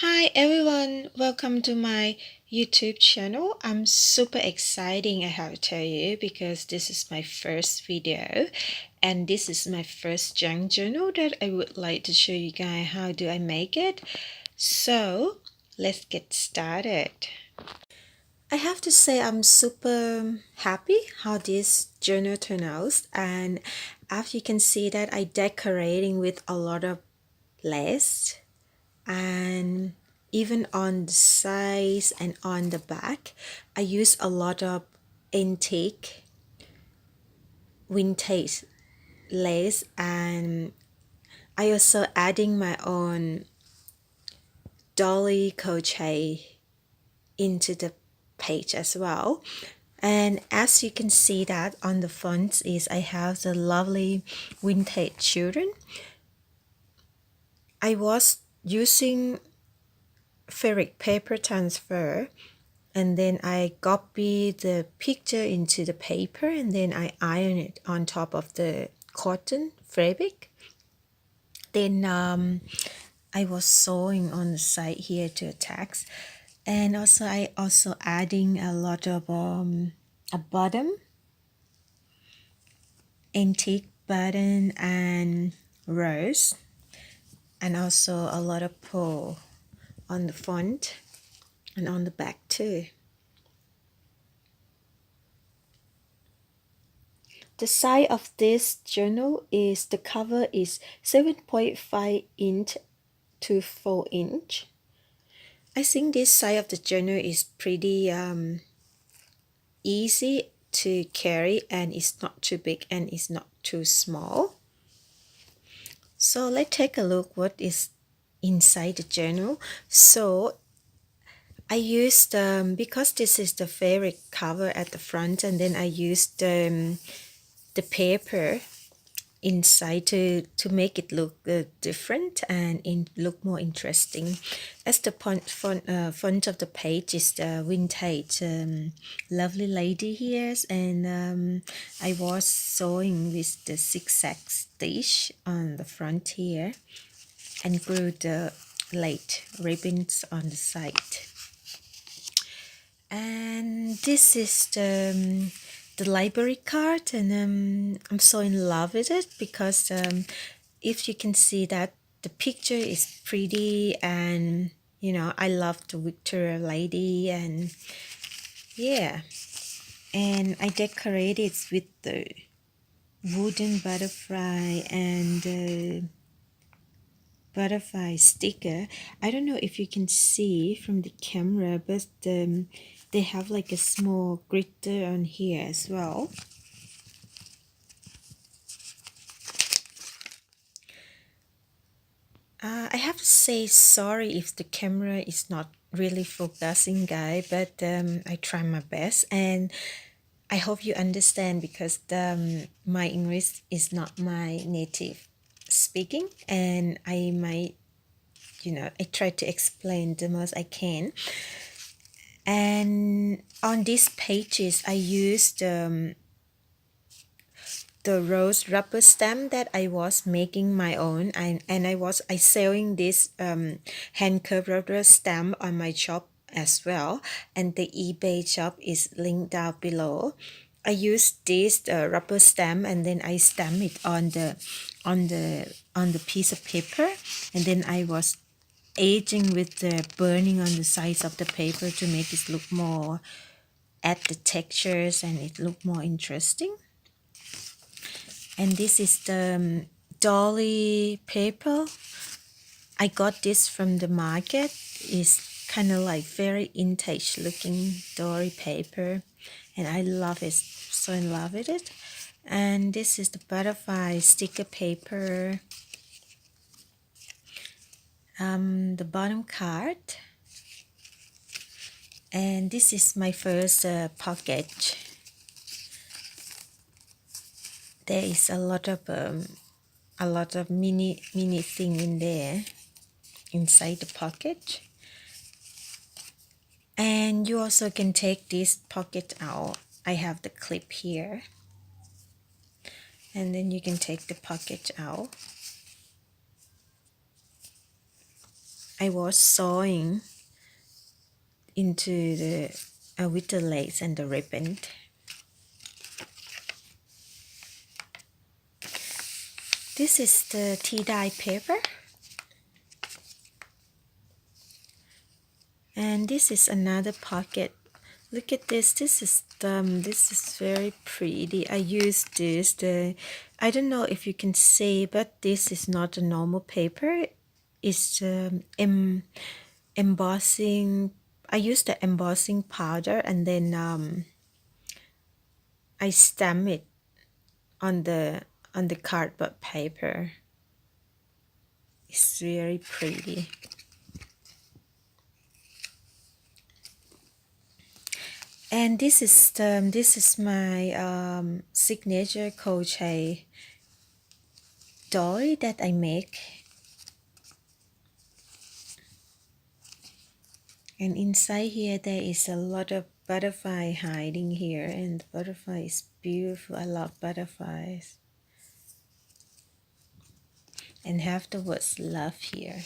Hi everyone, welcome to my YouTube channel. I'm super exciting, I have to tell you, because this is my first video and this is my first junk journal that I would like to show you guys how do I make it. So let's get started. I have to say I'm super happy how this journal turned out, and as you can see that I decorating with a lot of lace, and even on the sides and on the back I use a lot of antique vintage lace, and I also adding my own dolly crochet into the page as well. And as you can see that on the front is I have the lovely vintage children. I was using fabric paper transfer, and then I copy the picture into the paper and then I iron it on top of the cotton fabric. Then I was sewing on the side here to attach, and also I also adding a lot of a bottom, antique button and rose, and also a lot of pearl on the front and on the back too. The size of this journal is, the cover is 7.5 inch to 4 inch. I think this size of the journal is pretty easy to carry, and it's not too big and it's not too small. So let's take a look what is inside the journal. So I used because this is the fabric cover at the front, and then I used the paper inside to make it look different and look more interesting. As the front of the page is the vintage lovely lady here, and I was sewing with the zigzag stitch on the front here and glue the light ribbons on the side. And this is the library card, and I'm so in love with it because if you can see that the picture is pretty, and you know I love the Victoria lady, and yeah, and I decorate it with the wooden butterfly and butterfly sticker. I don't know if you can see from the camera, but they have like a small glitter on here as well. I have to say sorry if the camera is not really focusing, guy, but I try my best, and I hope you understand because my English is not my native speaking, and I might, I try to explain the most I can. And on these pages I used the rose rubber stamp that I was making my own, and I sewing this hand curved rubber stamp on my shop as well, and the eBay shop is linked down below. I used this rubber stamp, and then I stamp it on the piece of paper, and then I was aging with the burning on the sides of the paper to make it look more, add the textures and it look more interesting. And this is the dolly paper. I got this from the market. It's kind of like very vintage looking dolly paper, and I love it, so in love with it. And this is the butterfly sticker paper, the bottom card, and this is my first pocket. There is a lot of mini thing in there inside the pocket, and you also can take this pocket out. I have the clip here, and then you can take the pocket out, I was sewing into the with the lace and the ribbon. This is the tea dye paper, and this is another pocket. Look at this. This is very pretty. I use this. I don't know if you can see, but this is not a normal paper. It's embossing. I use the embossing powder, and then I stamp it on the cardboard paper. It's very pretty. And this is my signature crochet doll that I make. And inside here there is a lot of butterfly hiding here, and the butterfly is beautiful. I love butterflies. And have the words love here.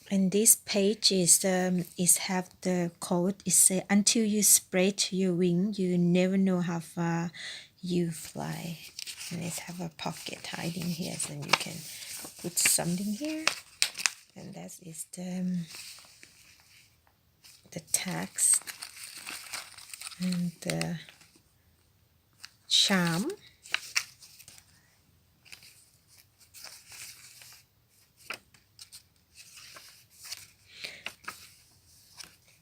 And this page is have the quote. It says, "Until you spread your wing, you never know how far you fly." And it have a pocket hiding here, so you can put something here. And that is the tags and the charm.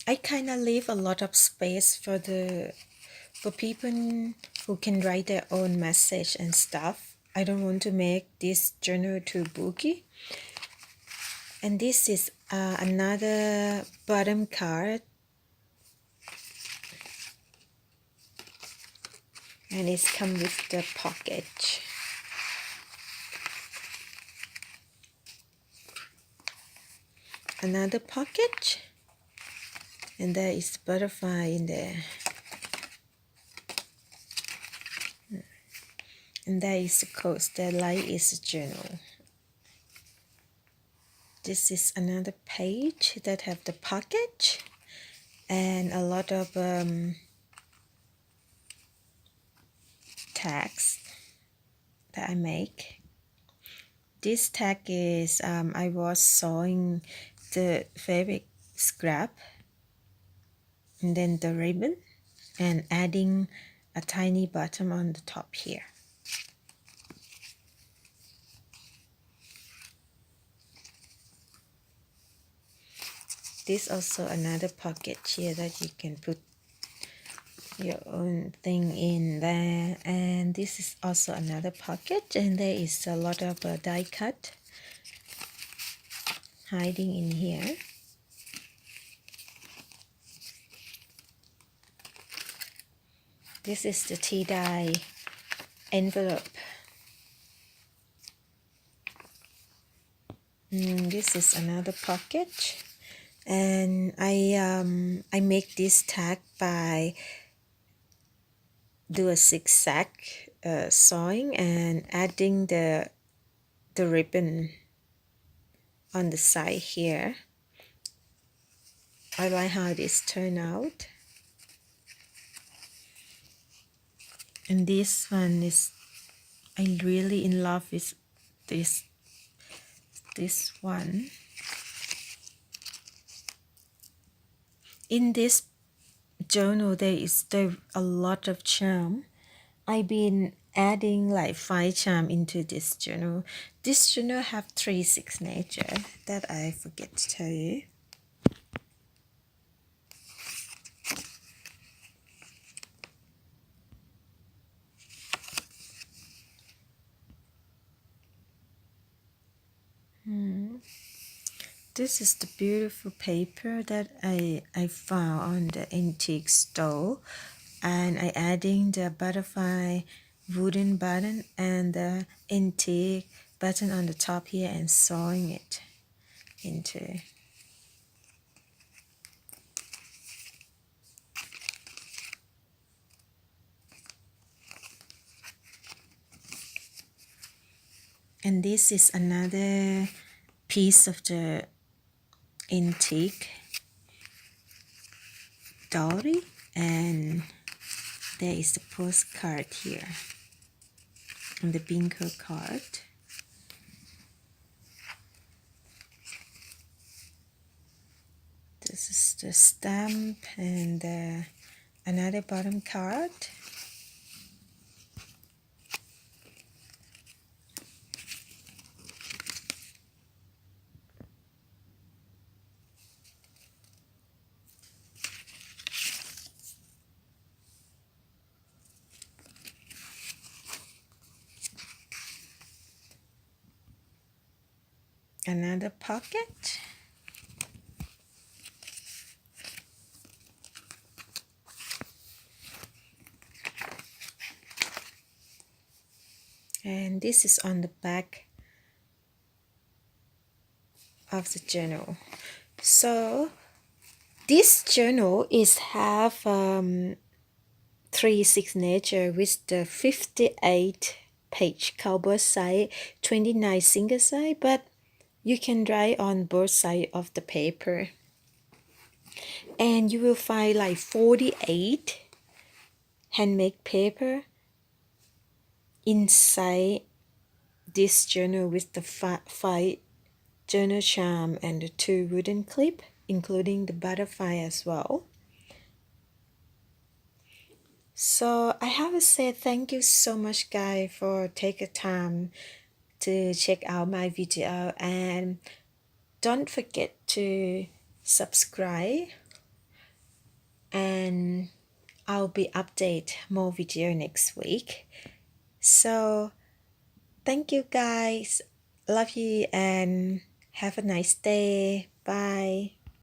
I kind of leave a lot of space for people who can write their own message and stuff. I don't want to make this journal too bulky. And this is another bottom card, and it's come with the pocket. Another pocket, and there is butterfly in there. And there is the quote. The light is a journal. This is another page that have the pocket and a lot of tags that I make. This tag is I was sewing the fabric scrap and then the ribbon and adding a tiny bottom on the top here. This also another pocket here that you can put your own thing in there. And this is also another pocket, and there is a lot of die cut hiding in here. This is the tea dye envelope. This is another pocket, and I make this tag by do a zigzag sewing and adding the ribbon on the side here. I like how this turned out. And this one is, I really in love with this one. In this journal there is a lot of charm. I've been adding like 5 charm into this journal. This journal have 3 signatures that I forget to tell you. This is the beautiful paper that I found on the antique store, and I adding the butterfly wooden button and the antique button on the top here and sewing it into. And this is another piece of the antique dowry, and there is the postcard here and the bingo card. This is the stamp and another bottom card. Another pocket. And this is on the back of the journal. So this journal is have 3 signature with the 58 page cover side, 29 single side, but you can write on both sides of the paper. And you will find like 48 handmade paper inside this journal with the 5 journal charm and the 2 wooden clip, including the butterfly as well. So I have to say thank you so much, guys, for taking time to check out my video, and don't forget to subscribe, and I'll be update more video next week. So thank you, guys. Love you and have a nice day. Bye.